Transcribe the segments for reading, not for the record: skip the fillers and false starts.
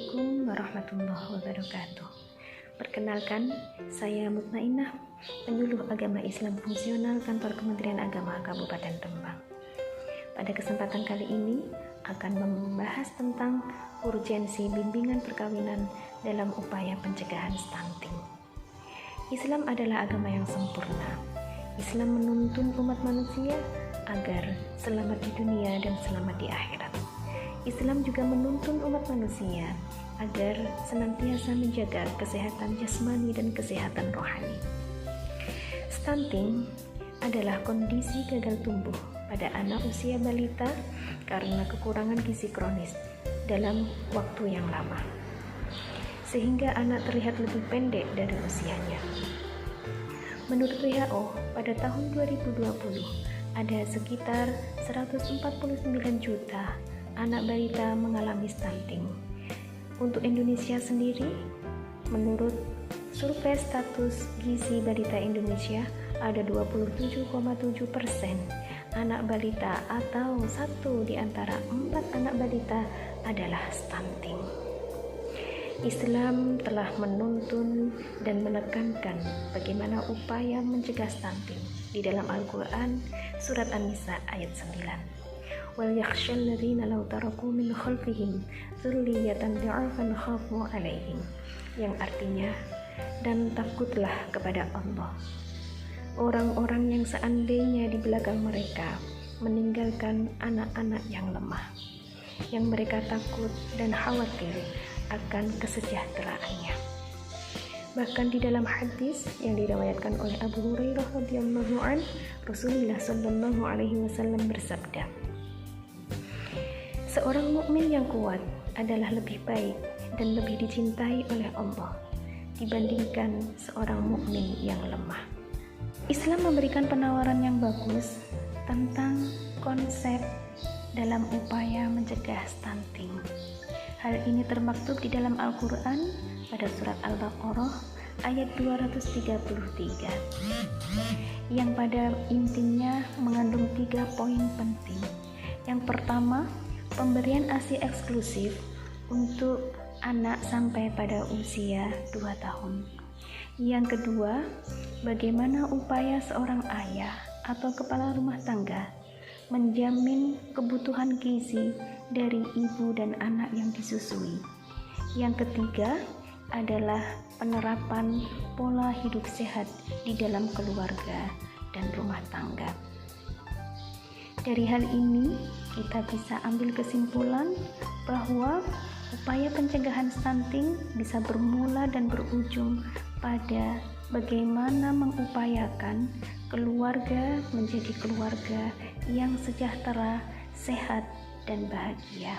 Assalamualaikum warahmatullahi wabarakatuh. Perkenalkan, saya Mutmainah, penyuluh agama Islam fungsional kantor Kementerian Agama Kabupaten Rembang. Pada kesempatan kali ini akan membahas tentang urgensi bimbingan perkawinan dalam upaya pencegahan stunting. Islam adalah agama yang sempurna. Islam menuntun umat manusia agar selamat di dunia dan selamat di akhirat. Islam juga menuntun umat manusia agar senantiasa menjaga kesehatan jasmani dan kesehatan rohani. Stunting adalah kondisi gagal tumbuh pada anak usia balita karena kekurangan gizi kronis dalam waktu yang lama, sehingga anak terlihat lebih pendek dari usianya. Menurut WHO, pada tahun 2020 ada sekitar 149 juta anak balita mengalami stunting. Untuk Indonesia sendiri, menurut survei status gizi balita Indonesia, ada 27,7% anak balita atau 1 di antara 4 anak balita adalah stunting. Islam telah menuntun dan menekankan bagaimana upaya mencegah stunting di dalam Al-Quran surat An-Nisa ayat 9. وَلْيَخْشَى الَّذِينَ لَوْ تَرَكُوا مِنْ خَلْفِهِمْ ذُرِّيَّةً ضِعَافًا خَافُوا عَلَيْهِمْ, yang artinya, dan takutlah kepada Allah orang-orang yang seandainya di belakang mereka meninggalkan anak-anak yang lemah, yang mereka takut dan khawatir akan kesejahteraannya. Bahkan di dalam hadis yang diriwayatkan oleh Abu Hurairah radhiyallahu anhu, Rasulullah sallallahu alaihi wasallam bersabda, seorang mukmin yang kuat adalah lebih baik dan lebih dicintai oleh Allah dibandingkan seorang mukmin yang lemah. Islam memberikan penawaran yang bagus tentang konsep dalam upaya mencegah stunting. Hal ini termaktub di dalam Al-Quran pada surat Al-Baqarah ayat 233 yang pada intinya mengandung 3 poin penting. Yang pertama, pemberian ASI eksklusif untuk anak sampai pada usia 2 tahun. Yang kedua, bagaimana upaya seorang ayah atau kepala rumah tangga menjamin kebutuhan gizi dari ibu dan anak yang disusui. Yang ketiga adalah penerapan pola hidup sehat di dalam keluarga dan rumah tangga. Dari hal ini, kita bisa ambil kesimpulan bahwa upaya pencegahan stunting bisa bermula dan berujung pada bagaimana mengupayakan keluarga menjadi keluarga yang sejahtera, sehat, dan bahagia.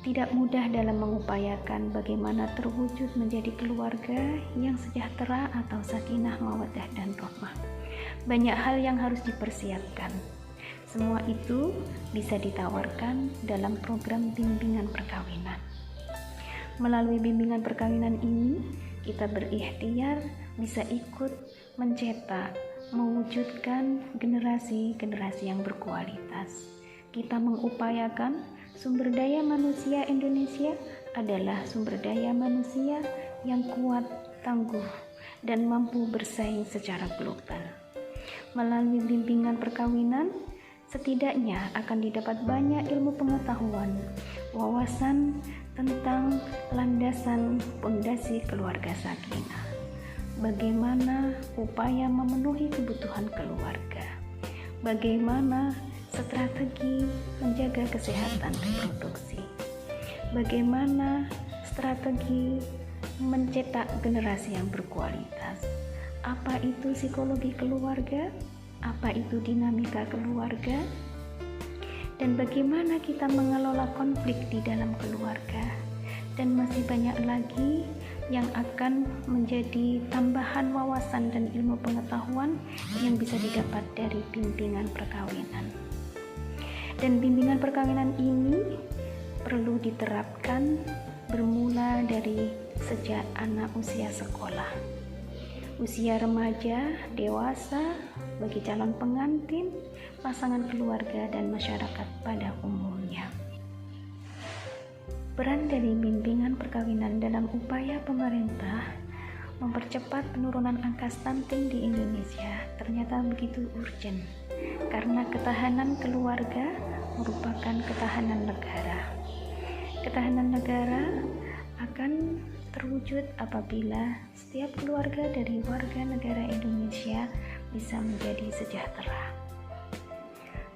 Tidak mudah dalam mengupayakan bagaimana terwujud menjadi keluarga yang sejahtera atau sakinah, mawaddah, dan rahmah. Banyak hal yang harus dipersiapkan. Semua itu bisa ditawarkan dalam program bimbingan perkawinan. Melalui bimbingan perkawinan ini, kita berikhtiar bisa ikut mencetak, mewujudkan generasi-generasi yang berkualitas. Kita mengupayakan sumber daya manusia Indonesia adalah sumber daya manusia yang kuat, tangguh, dan mampu bersaing secara global. Melalui bimbingan perkawinan, setidaknya akan didapat banyak ilmu pengetahuan, wawasan tentang landasan pondasi keluarga sakinah. Bagaimana upaya memenuhi kebutuhan keluarga? Bagaimana strategi menjaga kesehatan reproduksi? Bagaimana strategi mencetak generasi yang berkualitas? Apa itu psikologi keluarga? Apa itu dinamika keluarga? Dan bagaimana kita mengelola konflik di dalam keluarga? Dan masih banyak lagi yang akan menjadi tambahan wawasan dan ilmu pengetahuan yang bisa didapat dari bimbingan perkawinan. Dan bimbingan perkawinan ini perlu diterapkan bermula dari sejak anak usia sekolah, usia remaja, dewasa, bagi calon pengantin, pasangan keluarga, dan masyarakat pada umumnya. Peran dari bimbingan perkawinan dalam upaya pemerintah mempercepat penurunan angka stunting di Indonesia ternyata begitu urgent, karena ketahanan keluarga merupakan ketahanan negara. Ketahanan negara akan terwujud apabila setiap keluarga dari warga negara Indonesia bisa menjadi sejahtera.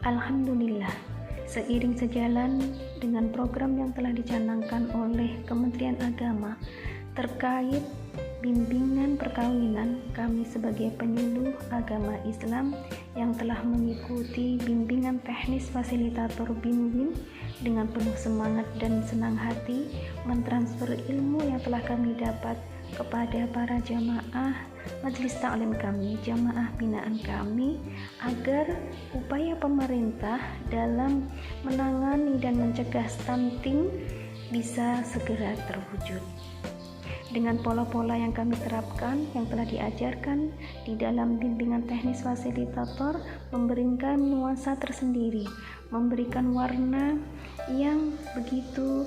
Alhamdulillah, seiring sejalan dengan program yang telah dicanangkan oleh Kementerian Agama terkait bimbingan perkawinan, kami sebagai penyuluh agama Islam yang telah mengikuti bimbingan teknis fasilitator BIMWIN dengan penuh semangat dan senang hati mentransfer ilmu yang telah kami dapat kepada para jamaah majelis taklim kami, jamaah binaan kami, agar upaya pemerintah dalam menangani dan mencegah stunting bisa segera terwujud. Dengan pola-pola yang kami terapkan, yang telah diajarkan di dalam bimbingan teknis fasilitator, memberikan nuansa tersendiri, memberikan warna yang begitu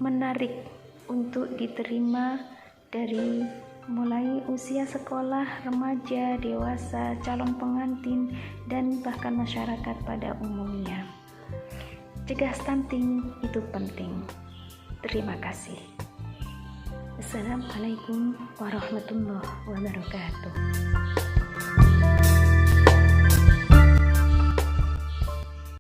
menarik untuk diterima dari mulai usia sekolah, remaja, dewasa, calon pengantin, dan bahkan masyarakat pada umumnya. Cegah stunting itu penting. Terima kasih. Assalamualaikum warahmatullahi wabarakatuh.